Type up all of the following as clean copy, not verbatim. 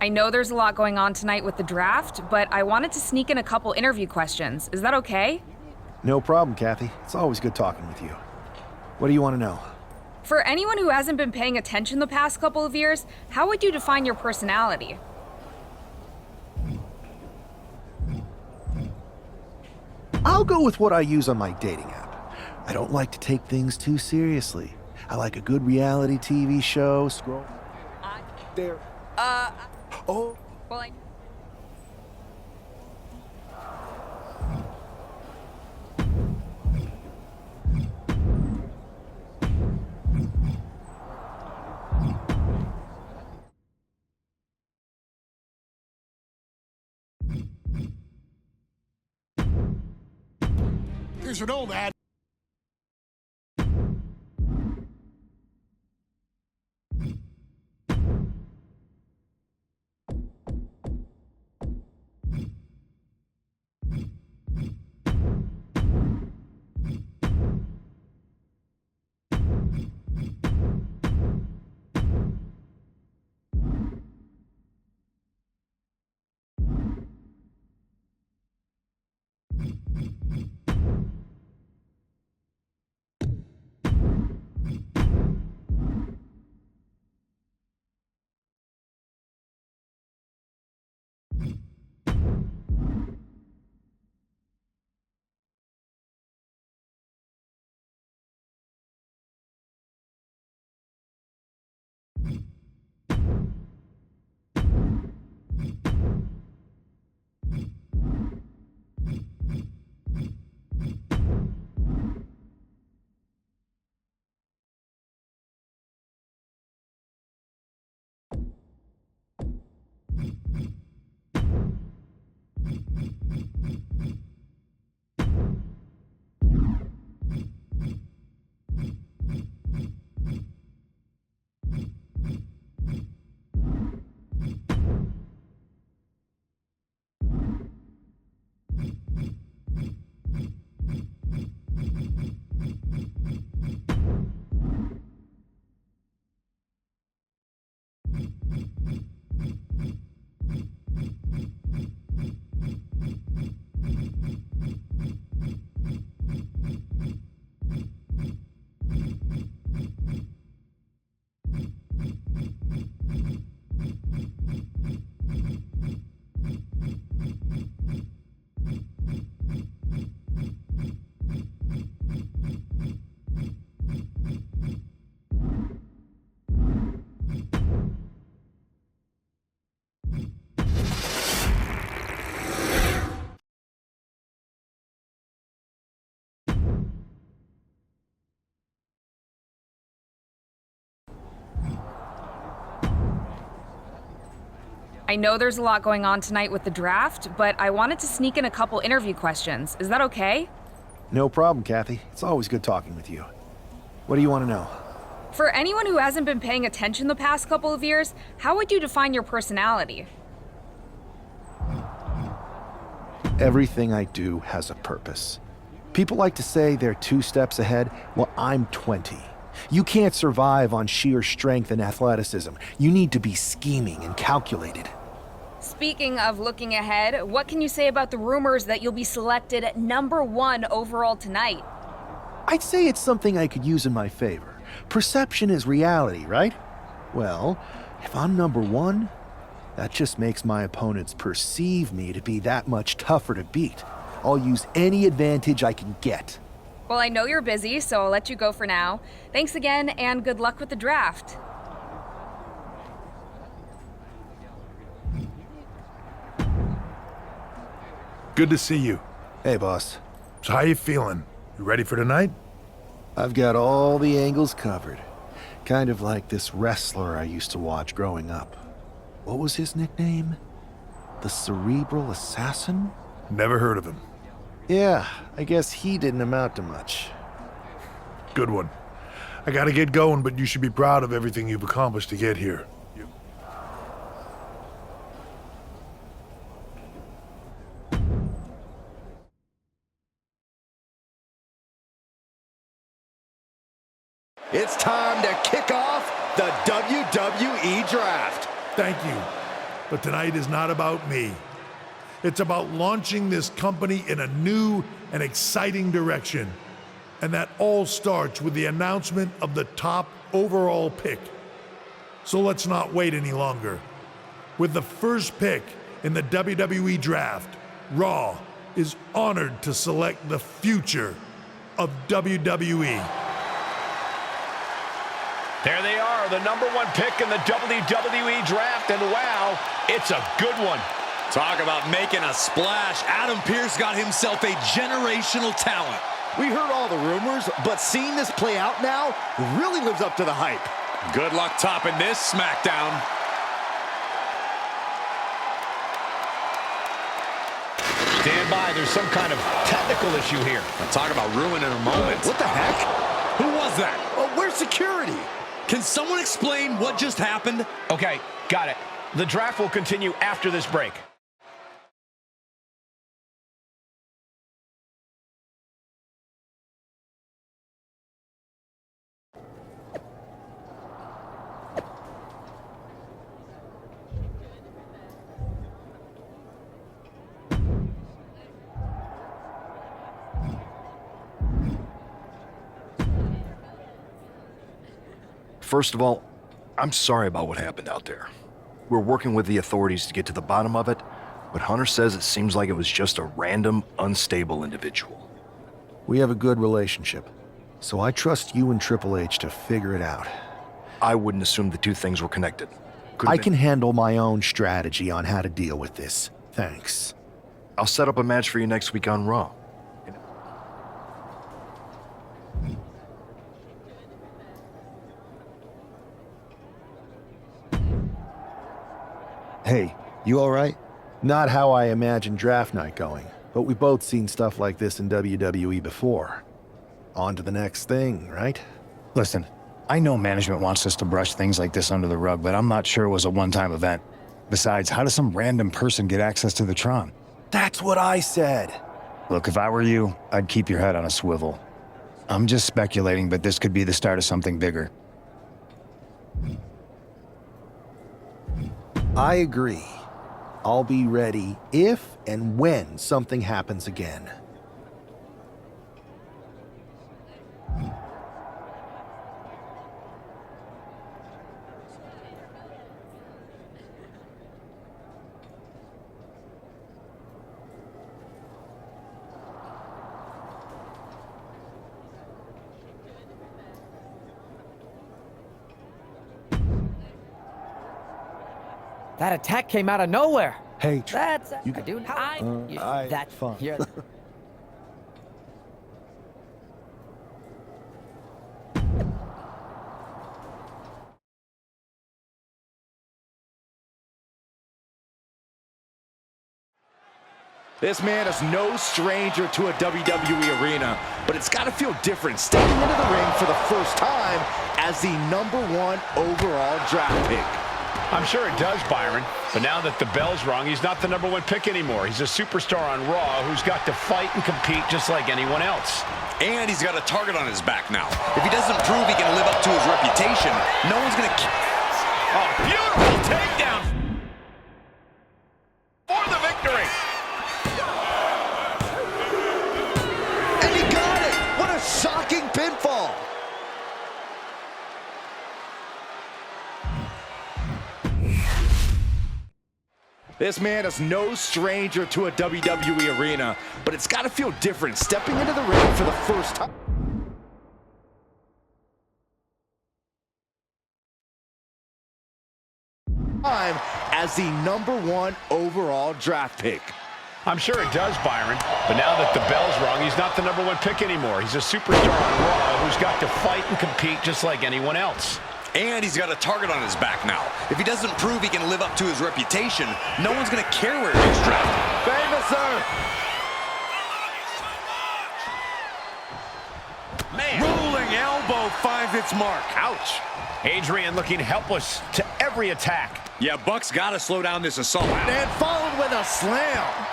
I know there's a lot going on tonight with the draft, but I wanted to sneak in a couple interview questions. Is that okay? No problem, Kathy. It's always good talking with you. What do you want to know? For anyone who hasn't been paying attention the past couple of years, how would you define your personality? I'll go with what I use on my dating app. I don't like to take things too seriously. I like a good reality TV show, scroll... There... Oh... Well, I... Here's an old ad. I know there's a lot going on tonight with the draft, but I wanted to sneak in a couple interview questions. Is that okay? No problem, Kathy. It's always good talking with you. What do you want to know? For anyone who hasn't been paying attention the past couple of years, how would you define your personality? Everything I do has a purpose. People like to say they're 2 steps ahead. Well, I'm 20. You can't survive on sheer strength and athleticism. You need to be scheming and calculated. Speaking of looking ahead, what can you say about the rumors that you'll be selected at #1 overall tonight? I'd say it's something I could use in my favor. Perception is reality, right? Well, if I'm #1, that just makes my opponents perceive me to be that much tougher to beat. I'll use any advantage I can get. Well, I know you're busy, so I'll let you go for now. Thanks again, and good luck with the draft. Good to see you. Hey, boss. So how you feeling? You ready for tonight? I've got all the angles covered. Kind of like this wrestler I used to watch growing up. What was his nickname? The cerebral assassin? Never heard of him. Yeah, I guess he didn't amount to much. Good one. I gotta get going, but you should be proud of everything you've accomplished to get here. It's time to kick off the WWE Draft. Thank you. But tonight is not about me. It's about launching this company in a new and exciting direction. And that all starts with the announcement of the top overall pick. So let's not wait any longer. With the first pick in the WWE Draft, Raw is honored to select the future of WWE. There they are, the #1 pick in the WWE Draft, and wow, it's a good one. Talk about making a splash. Adam Pearce got himself a generational talent. We heard all the rumors, but seeing this play out now really lives up to the hype. Good luck topping this SmackDown. Stand by, there's some kind of technical issue here. Talk about ruining a moment. What the heck? Who was that? Oh, where's security? Can someone explain what just happened? Okay, got it. The draft will continue after this break. First of all, I'm sorry about what happened out there. We're working with the authorities to get to the bottom of it, but Hunter says it seems like it was just a random, unstable individual. We have a good relationship, so I trust you and Triple H to figure it out. I wouldn't assume the two things were connected. I can handle my own strategy on how to deal with this. Thanks. I'll set up a match for you next week on Raw. Hey, you all right? Not how I imagined draft night going, but we've both seen stuff like this in WWE before. On to the next thing, right? Listen, I know management wants us to brush things like this under the rug, but I'm not sure it was a one-time event. Besides, how does some random person get access to the Tron? That's what I said. Look, if I were you, I'd keep your head on a swivel. I'm just speculating, but this could be the start of something bigger. I agree. I'll be ready if and when something happens again. That attack came out of nowhere. Hey, That's you I do. that's fun. You're, This man is no stranger to a WWE arena, but it's got to feel different stepping into the ring for the first time as the #1 overall draft pick. I'm sure it does, Byron. But now that the bell's rung, he's not the #1 pick anymore. He's a superstar on Raw who's got to fight and compete just like anyone else. And he's got a target on his back now. If he doesn't prove he can live up to his reputation, no one's going to... Oh, beautiful takedown for the victory. And he got it! What a shocking pinfall! This man is no stranger to a WWE arena, but it's got to feel different stepping into the ring for the first time. As the #1 overall draft pick. I'm sure it does, Byron. But now that the bell's rung, he's not the #1 pick anymore. He's a superstar on Raw who's got to fight and compete just like anyone else. And he's got a target on his back now. If he doesn't prove he can live up to his reputation, no one's going to care where he gets drafted. Famouser! Man. Rolling elbow finds its mark. Ouch. Adrian looking helpless to every attack. Yeah, Buck's got to slow down this assault. And followed with a slam.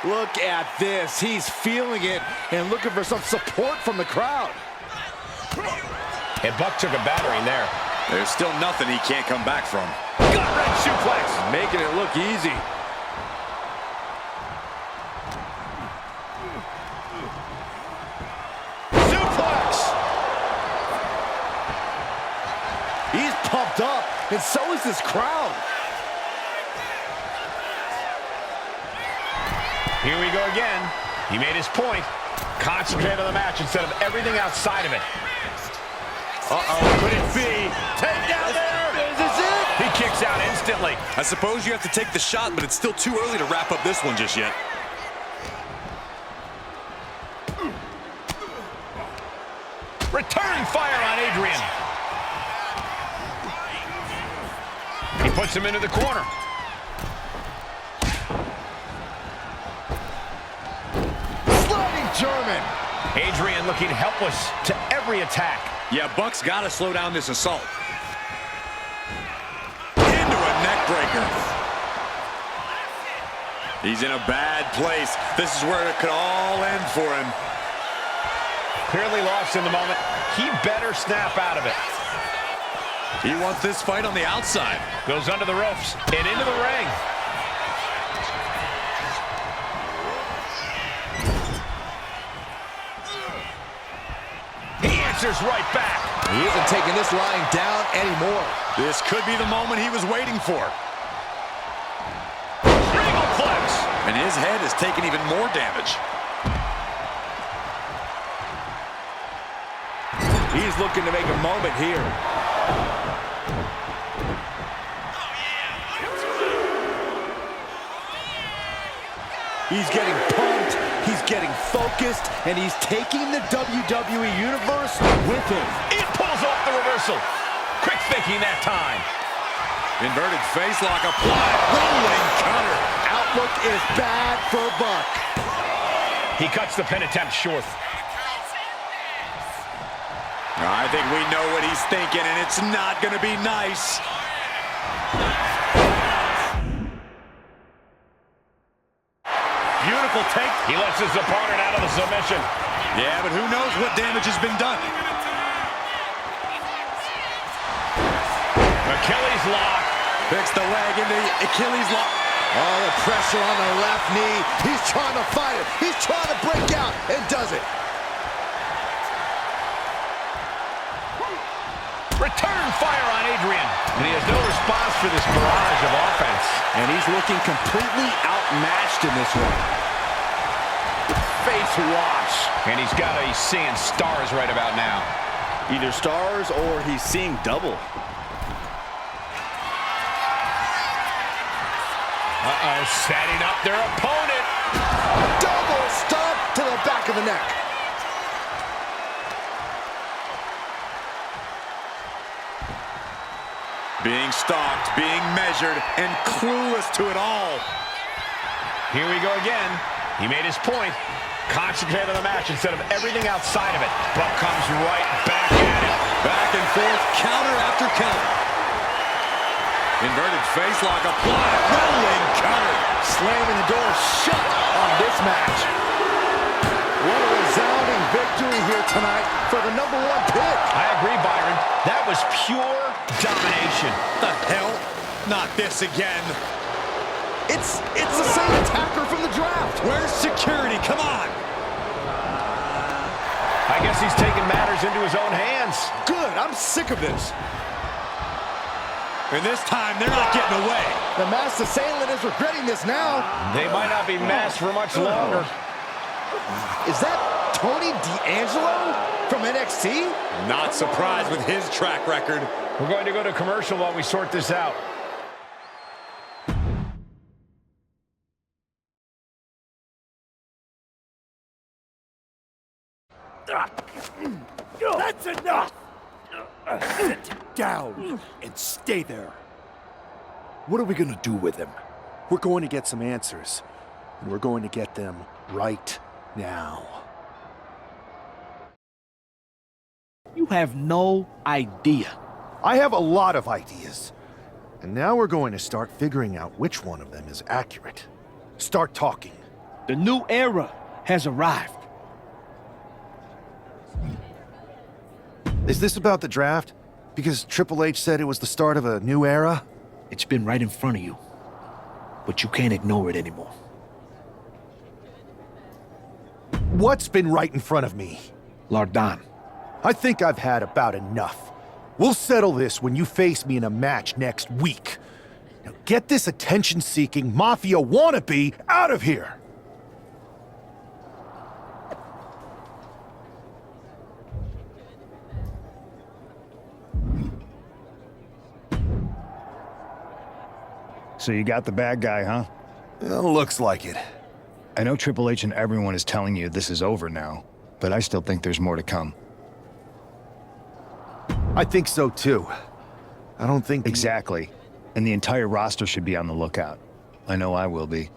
Look at this. He's feeling it and looking for some support from the crowd. And Buck took a battering there. There's still nothing he can't come back from. Gut-wrench suplex. Making it look easy. Suplex. He's pumped up, and so is this crowd. Here we go again. He made his point. Concentrate on the match instead of everything outside of it. Uh-oh, could it be? Take down there! Is this it? He kicks out instantly. I suppose you have to take the shot, but it's still too early to wrap up this one just yet. Return fire on Adrian. He puts him into the corner. Sliding German. Adrian looking helpless to every attack. Yeah, Buck's got to slow down this assault. Into a neck breaker. He's in a bad place. This is where it could all end for him. Clearly lost in the moment. He better snap out of it. He wants this fight on the outside. Goes under the ropes and into the ring. He answers right back. He isn't taking this lying down anymore. This could be the moment he was waiting for. Regalplex. And his head has taken even more damage. He's looking to make a moment here. He's getting pumped, he's getting focused, and he's taking the WWE Universe with him. It pulls off the reversal. Quick thinking that time. Inverted facelock applied. Rolling cutter. Outlook is bad for Buck. He cuts the pin attempt short. I think we know what he's thinking, and it's not going to be nice. Beautiful take. He lets his opponent out of the submission. Yeah, but who knows what damage has been done. Achilles lock. Picks the leg into the Achilles lock. All the pressure on the left knee. He's trying to fight it. He's trying to break out, and does it. Return fire on Adrian. And he has no response for this barrage of offense. And he's looking completely outmatched in this one. Face wash. And he's seeing stars right about now. Either stars or he's seeing double. Uh-oh, setting up their opponent. Double stomp to the back of the neck. Being stalked, being measured, and clueless to it all. Here we go again. He made his point. Concentrate on the match instead of everything outside of it. Buck comes right back at him. Back and forth, counter after counter. Inverted facelock applied. Rolling cutter. Slamming the door shut on this match. What a resounding victory here tonight for the #1 pick. I agree, Byron. That was pure domination. The hell? Not this again. It's the same attacker from the draft. Where's security? Come on. I guess he's taking matters into his own hands. Good, I'm sick of this. And this time, they're not getting away. The masked assailant is regretting this now. They might not be masked for much longer. Is that Tony D'Angelo from NXT? Not surprised with his track record. We're going to go to commercial while we sort this out. That's enough! Sit down and stay there. What are we gonna do with him? We're going to get some answers, and we're going to get them right now. You have no idea. I have a lot of ideas. And now we're going to start figuring out which one of them is accurate. Start talking. The new era has arrived. Is this about the draft? Because Triple H said it was the start of a new era? It's been right in front of you, but you can't ignore it anymore. What's been right in front of me? Lardan. I think I've had about enough. We'll settle this when you face me in a match next week. Now get this attention-seeking mafia wannabe out of here! So you got the bad guy, huh? Well, looks like it. I know Triple H and everyone is telling you this is over now, but I still think there's more to come. I think so too. I don't think... Exactly. And the entire roster should be on the lookout. I know I will be.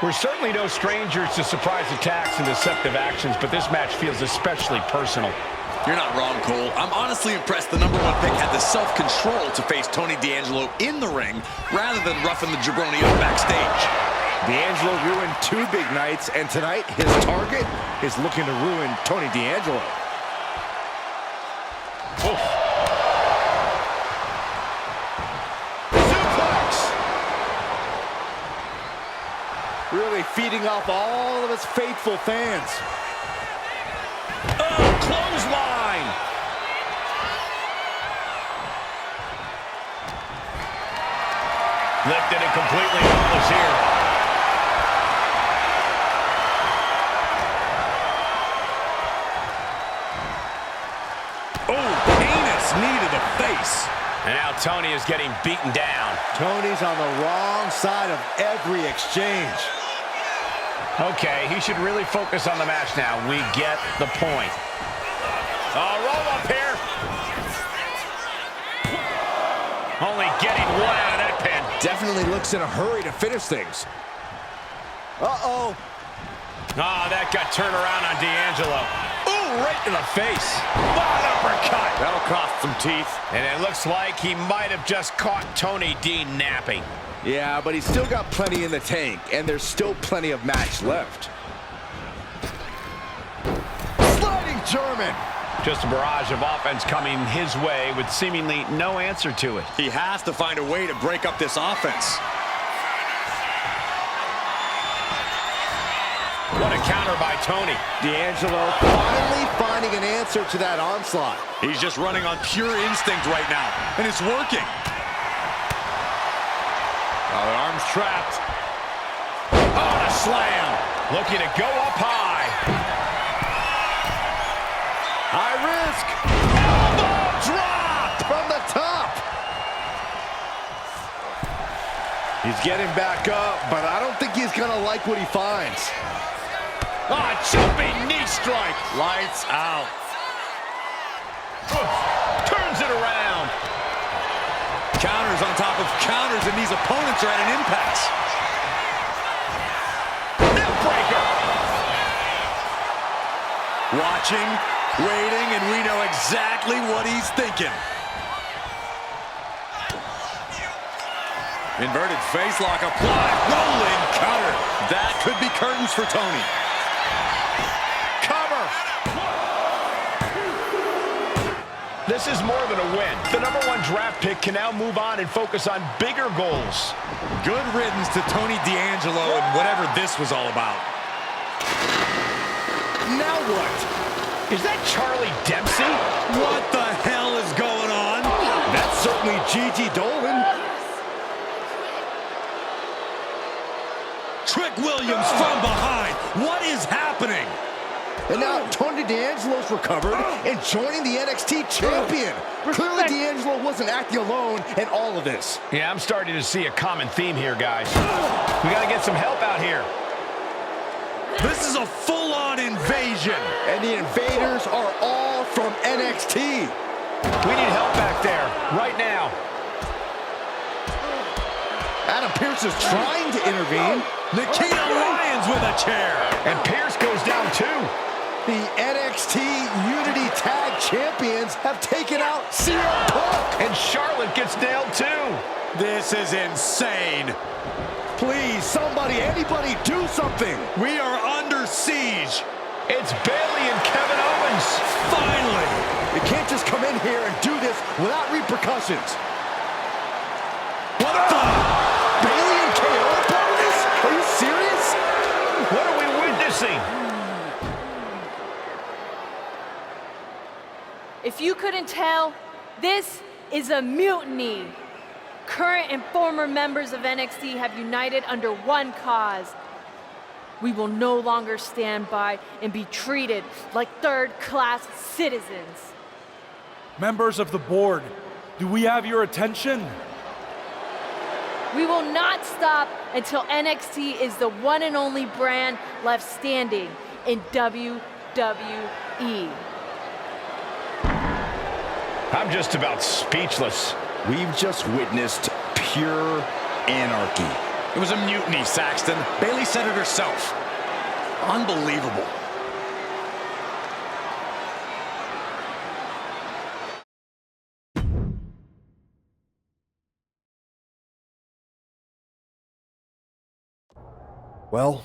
We're certainly no strangers to surprise attacks and deceptive actions, but this match feels especially personal. You're not wrong, Cole. I'm honestly impressed the number one pick had the self-control to face Tony D'Angelo in the ring rather than roughing the jabroni up backstage. D'Angelo ruined 2 big nights, and tonight his target is looking to ruin Tony D'Angelo. Suplex! Really feeding off all of his faithful fans. Oh, clothesline! Lifted and completely helpless here. Oh, heinous knee to the face. And now Tony is getting beaten down. Tony's on the wrong side of every exchange. Okay, he should really focus on the match now. We get the point. Roll up here. Only getting one out of that pin. Definitely looks in a hurry to finish things. Uh-oh. Oh, that got turned around on D'Angelo. Ooh, right in the face. What an uppercut. That'll cost some teeth. And it looks like he might have just caught Tony D napping. Yeah, but he's still got plenty in the tank, and there's still plenty of match left. Sliding German. Just a barrage of offense coming his way with seemingly no answer to it. He has to find a way to break up this offense. What a counter by Tony. D'Angelo finally finding an answer to that onslaught. He's just running on pure instinct right now, and it's working. Oh, the arm's trapped. Oh, and a slam. Looking to go up high. High risk. Elbow drop from the top. He's getting back up, but I don't think he's going to like what he finds. Ah, jumping knee strike. Lights out. Turns it around. Counters on top of counters, and these opponents are at an impasse. Neck breaker. Watching, waiting, and we know exactly what he's thinking. Inverted face lock applied. Rolling counter. That could be curtains for Tony. Cover. This is more than a win. The #1 draft pick can now move on and focus on bigger goals. Good riddance to Tony D'Angelo and whatever this was all about. Now what? Is that Charlie Dempsey? What the hell is going on? That's certainly Gigi Dolan. Trick Trick Williams from behind. What is happening? And now Tony D'Angelo's recovered and joining the NXT champion. Clearly D'Angelo wasn't acting alone in all of this. Yeah, I'm starting to see a common theme here, guys. We got to get some help out here. This is a full-on invasion. And the invaders are all from NXT. We need help back there, right now. Adam Pearce is trying to intervene. Nikita Lyons with a chair. And Pierce goes down too. The NXT Unity Tag Champions have taken out CM Punk. And Charlotte gets nailed too. This is insane. Please, somebody, anybody, do something. We are under siege. It's Bayley and Kevin Owens. Finally. You can't just come in here and do this without repercussions. What the? Bayley and KO are part of this? Are you serious? What are we witnessing? If you couldn't tell, this is a mutiny. Current and former members of NXT have united under one cause. We will no longer stand by and be treated like third-class citizens. Members of the board, do we have your attention? We will not stop until NXT is the one and only brand left standing in WWE. I'm just about speechless. We've just witnessed pure anarchy. It was a mutiny, Saxton. Bayley said it herself. Unbelievable. Well,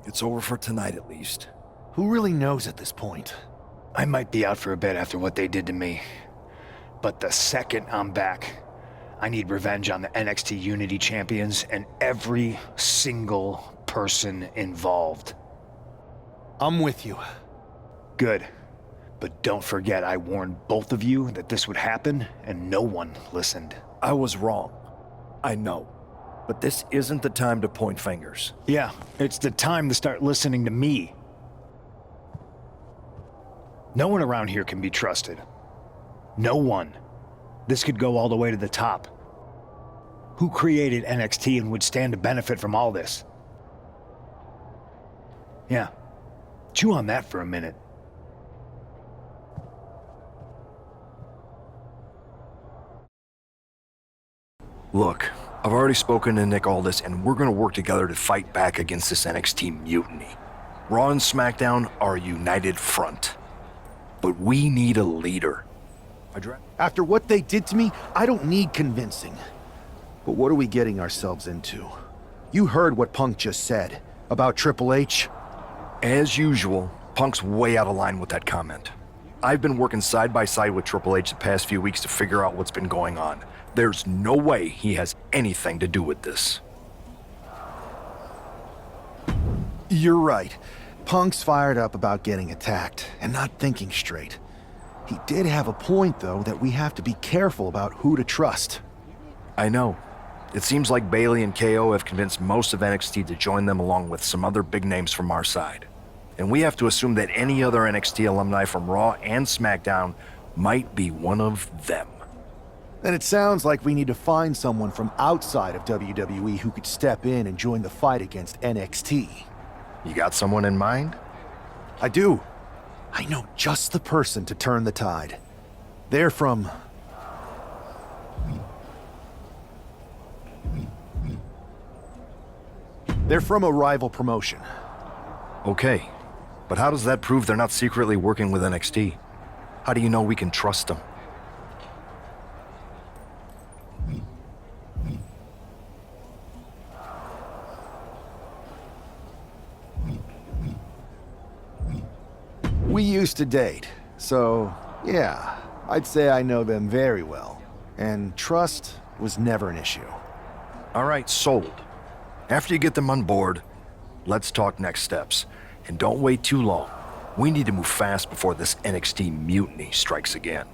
it's over for tonight at least. Who really knows at this point? I might be out for a bit after what they did to me. But the second I'm back, I need revenge on the NXT Unity champions and every single person involved. I'm with you. Good. But don't forget I warned both of you that this would happen, and no one listened. I was wrong. I know. But this isn't the time to point fingers. Yeah, it's the time to start listening to me. No one around here can be trusted. No one. This could go all the way to the top. Who created NXT and would stand to benefit from all this? Yeah. Chew on that for a minute. Look, I've already spoken to Nick Aldis, and we're gonna work together to fight back against this NXT mutiny. Raw and SmackDown are a united front. But we need a leader. After what they did to me, I don't need convincing. But what are we getting ourselves into? You heard what Punk just said about Triple H. As usual, Punk's way out of line with that comment. I've been working side by side with Triple H the past few weeks to figure out what's been going on. There's no way he has anything to do with this. You're right. Punk's fired up about getting attacked and not thinking straight. He did have a point, though, that we have to be careful about who to trust. I know. It seems like Bayley and KO have convinced most of NXT to join them along with some other big names from our side. And we have to assume that any other NXT alumni from Raw and SmackDown might be one of them. Then it sounds like we need to find someone from outside of WWE who could step in and join the fight against NXT. You got someone in mind? I do. I know just the person to turn the tide. They're from... They're from a rival promotion. Okay, but how does that prove they're not secretly working with NXT? How do you know we can trust them? We used to date, so yeah, I'd say I know them very well. And trust was never an issue. All right, sold. After you get them on board, let's talk next steps. And don't wait too long. We need to move fast before this NXT mutiny strikes again.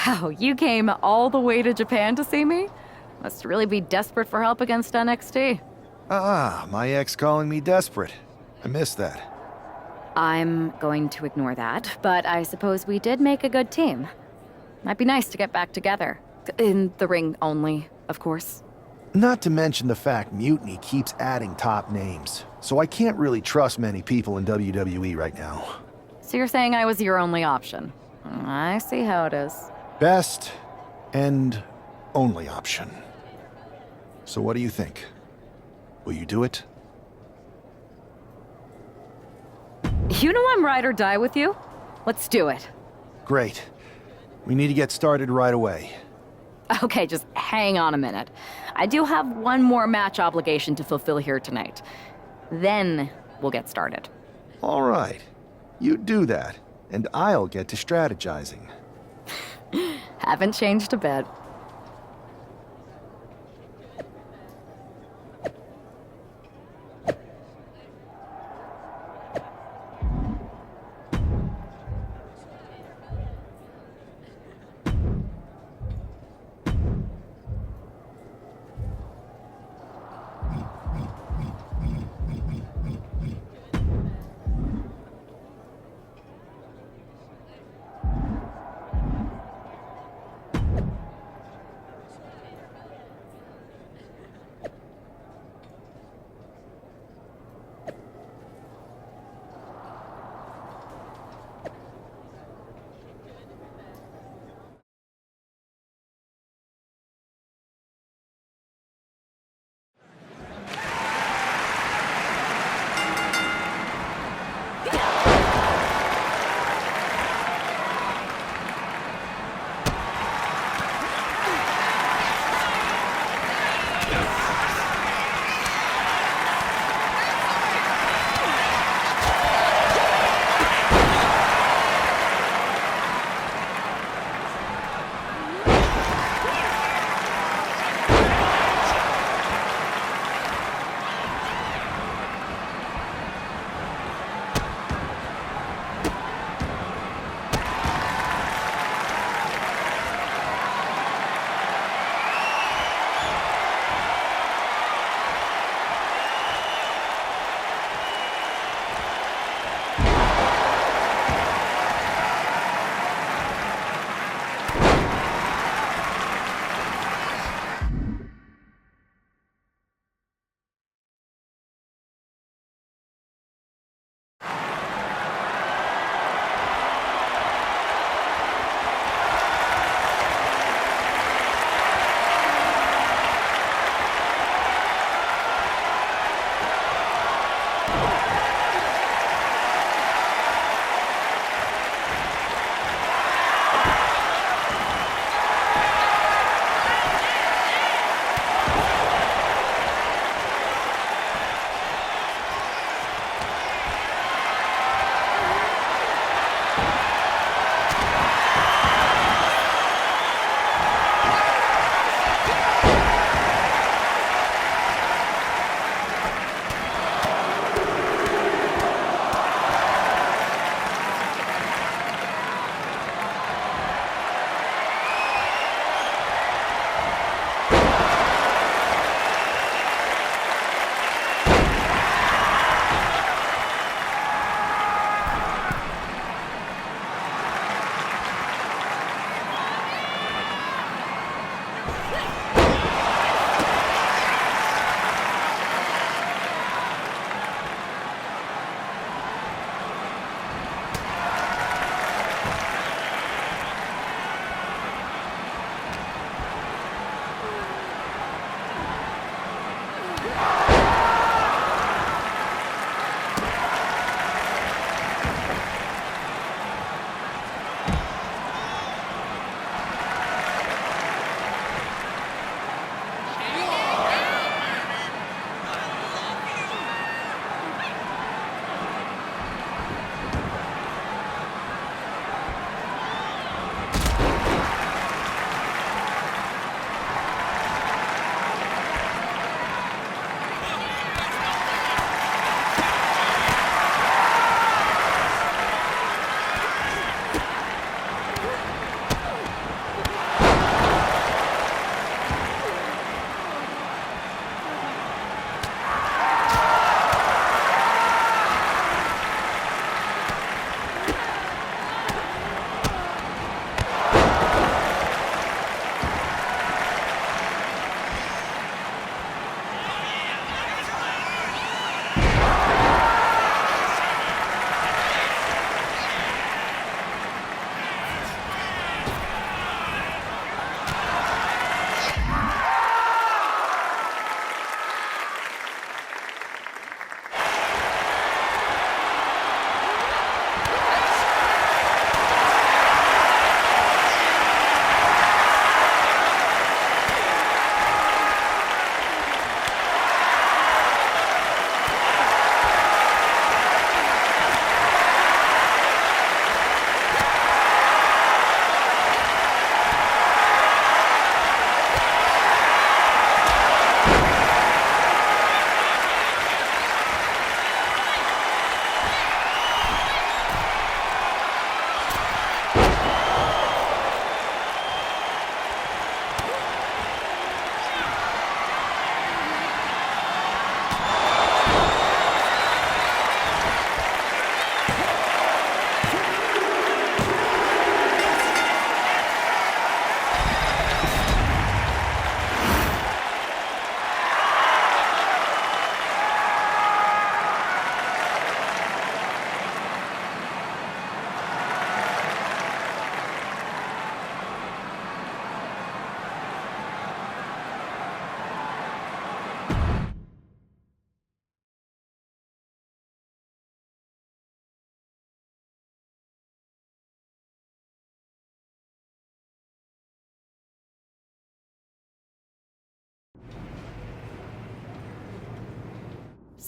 Wow, you came all the way to Japan to see me? Must really be desperate for help against NXT. My ex calling me desperate. I missed that. I'm going to ignore that, but I suppose we did make a good team. Might be nice to get back together. In the ring only, of course. Not to mention the fact Mutiny keeps adding top names, so I can't really trust many people in WWE right now. So you're saying I was your only option? I see how it is. Best and only option. So what do you think? Will you do it? You know I'm ride or die with you. Let's do it. Great. We need to get started right away. Okay, just hang on a minute. I do have one more match obligation to fulfill here tonight. Then we'll get started. All right. You do that, and I'll get to strategizing. Haven't changed a bit.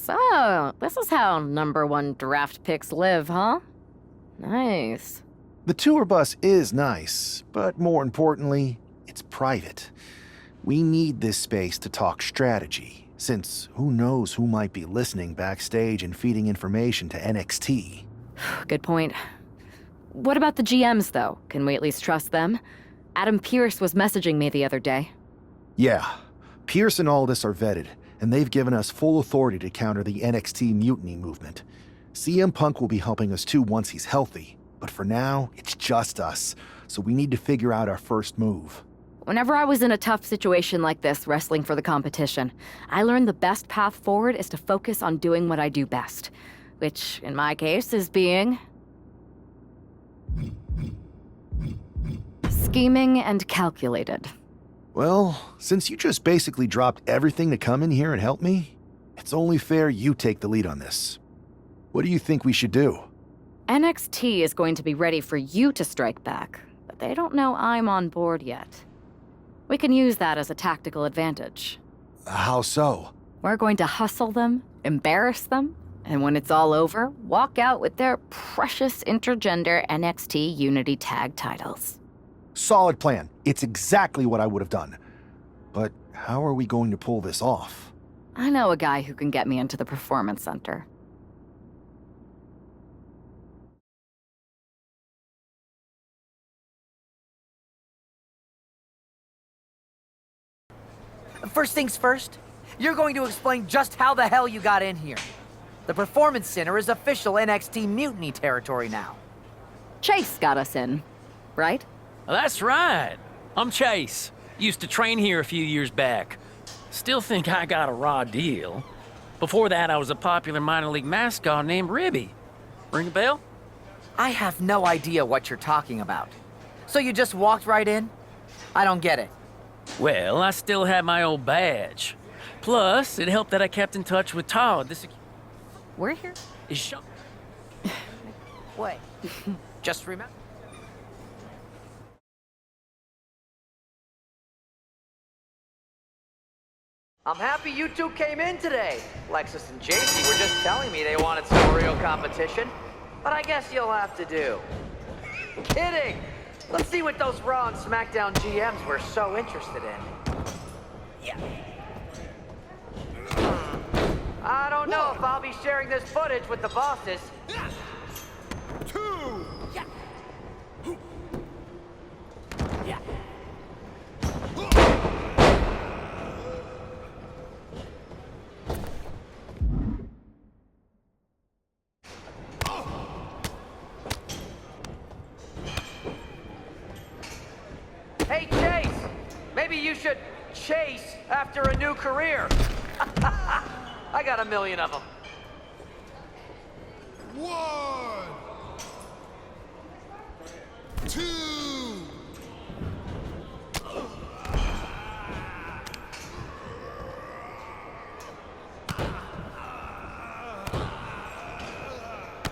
So, this is how #1 draft picks live, huh? Nice. The tour bus is nice, but more importantly, it's private. We need this space to talk strategy, since who knows who might be listening backstage and feeding information to NXT. Good point. What about the GMs, though? Can we at least trust them? Adam Pearce was messaging me the other day. Yeah, Pierce and Aldis are vetted, and they've given us full authority to counter the NXT mutiny movement. CM Punk will be helping us too once he's healthy, but for now, it's just us, so we need to figure out our first move. Whenever I was in a tough situation like this, wrestling for the competition, I learned the best path forward is to focus on doing what I do best, which, in my case, is being scheming and calculated. Well, since you just basically dropped everything to come in here and help me, it's only fair you take the lead on this. What do you think we should do? NXT is going to be ready for you to strike back, but they don't know I'm on board yet. We can use that as a tactical advantage. How so? We're going to hustle them, embarrass them, and when it's all over, walk out with their precious intergender NXT Unity Tag titles. Solid plan. It's exactly what I would have done. But how are we going to pull this off? I know a guy who can get me into the Performance Center. First things first, you're going to explain just how the hell you got in here. The Performance Center is official NXT Mutiny territory now. Chase got us in, right? That's right. I'm Chase. Used to train here a few years back. Still think I got a raw deal. Before that, I was a popular minor league mascot named Ribby. Ring a bell? I have no idea what you're talking about. So you just walked right in? I don't get it. Well, I still had my old badge. Plus, it helped that I kept in touch with Todd. We're here? Wait. Just remember. I'm happy you two came in today. Lexus and JC were just telling me they wanted some real competition, but I guess you'll have to do. Kidding! Let's see what those Raw and SmackDown GMs were so interested in. Yeah. I don't know if I'll be sharing this footage with the bosses. Two. Yeah. Yeah. Hey, Chase! Maybe you should chase after a new career. I got a million of them. 1, 2.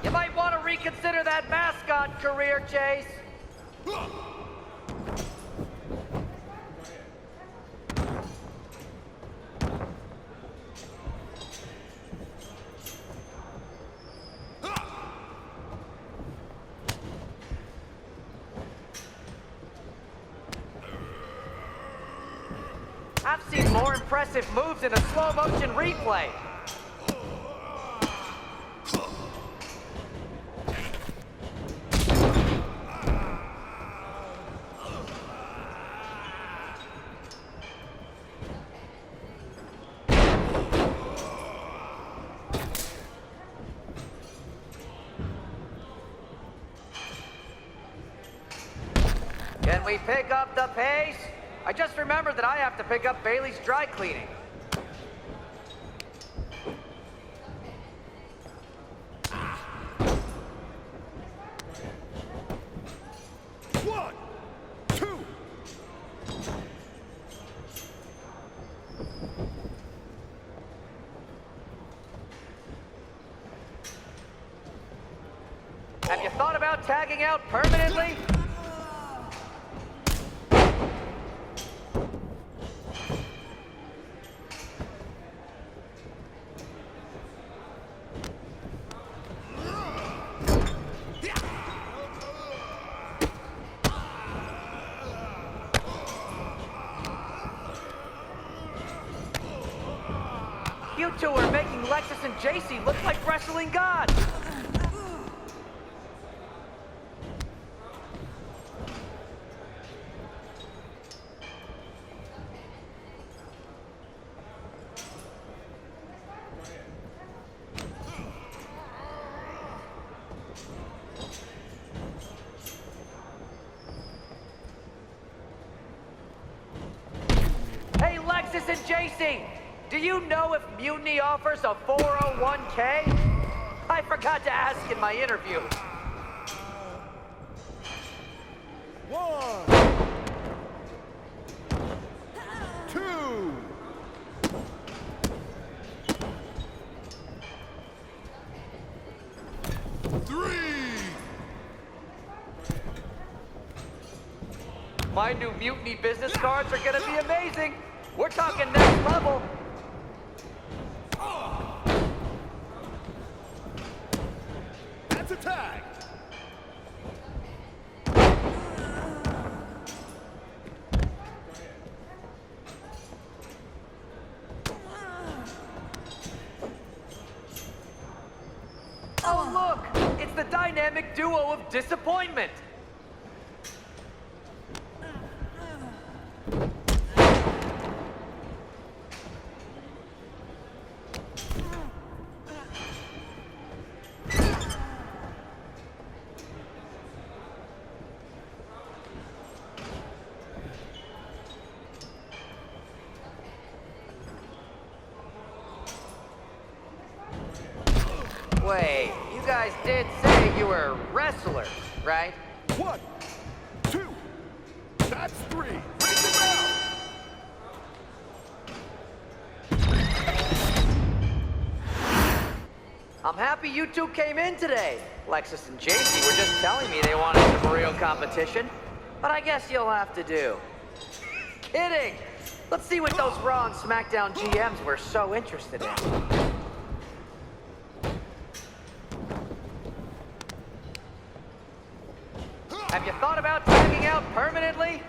You might want to reconsider that mascot career, Chase. I've seen more impressive moves in a slow-motion replay. Can we pick up the pace? I just remembered that I have to pick up Bailey's dry cleaning. One, two. Have you thought about tagging out permanently? You two are making Lexus and JC look like wrestling gods. Hey, Lexus and JC, do you know if Mutiny offers a 401k? I forgot to ask in my interview. 1, 2. My new Mutiny business cards are gonna be amazing. We're talking next level. That's a tag. Oh, look! It's the dynamic duo of disappointment. Wait, you guys did say you were wrestlers, right? 1, 2. That's 3. Bring them out. I'm happy you two came in today. Lexus and JC were just telling me they wanted some real competition, but I guess you'll have to do. Kidding! Let's see what those Raw and SmackDown GMs were so interested in. Have you thought about tagging out permanently?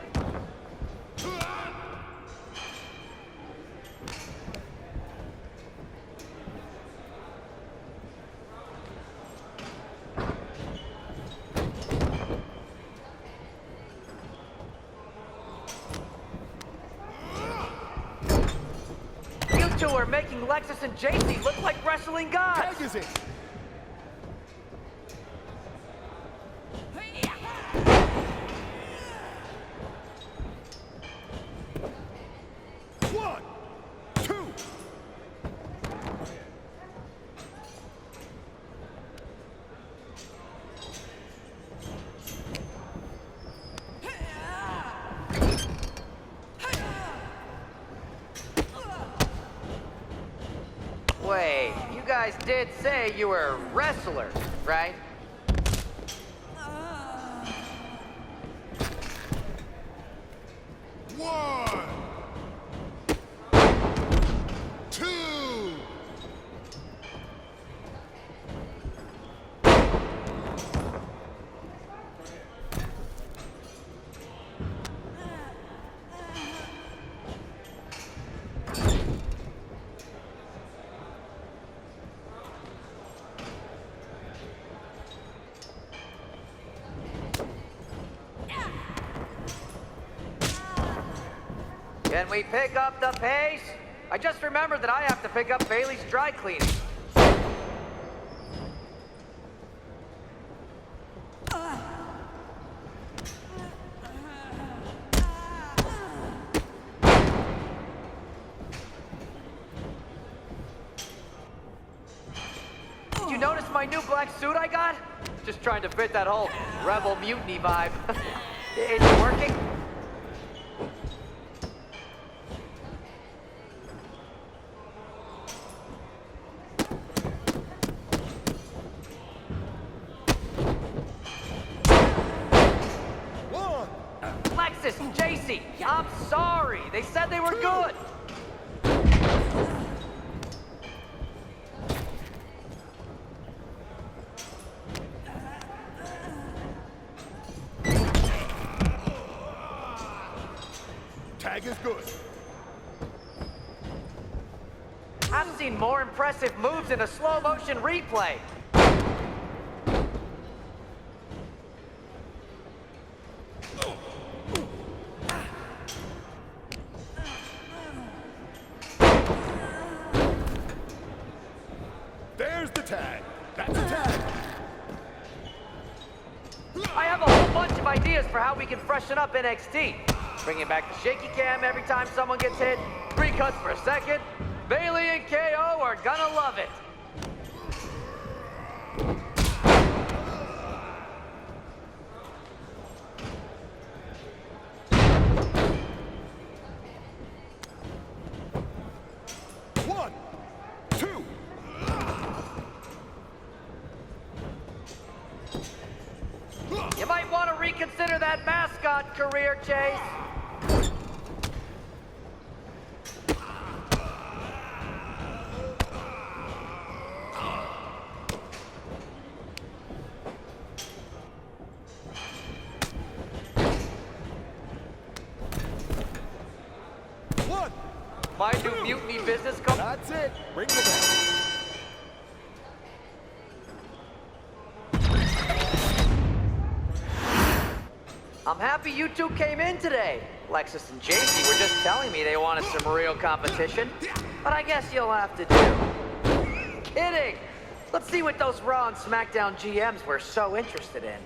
You two are making Lexus and JC look like wrestling gods. Tag is it. Wait, you guys did say you were wrestlers, right? Can we pick up the pace? I just remembered that I have to pick up Bailey's dry cleaning. Did you notice my new black suit I got? Just trying to fit that whole rebel mutiny vibe. Is it working? Lexus, JC, I'm sorry. They said they were good. Tag is good. I've seen more impressive moves in a slow motion replay. There's the tag. That's a tag. I have a whole bunch of ideas for how we can freshen up NXT. Bringing back the shaky cam every time someone gets hit. 3 cuts per second. Bailey and KO are gonna love it. One, two. You might want to reconsider that mascot career, Chase. One. My new mutiny business comes. That's it. Ring the bell. I'm happy you two came in today. Lexus and JC were just telling me they wanted some real competition, but I guess you'll have to do. Kidding! Let's see what those Raw and SmackDown GMs were so interested in.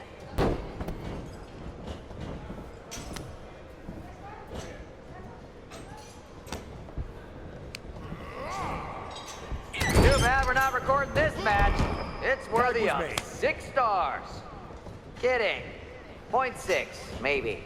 Too bad we're not recording this match. It's worthy of 6 stars. Kidding. 0.6, maybe.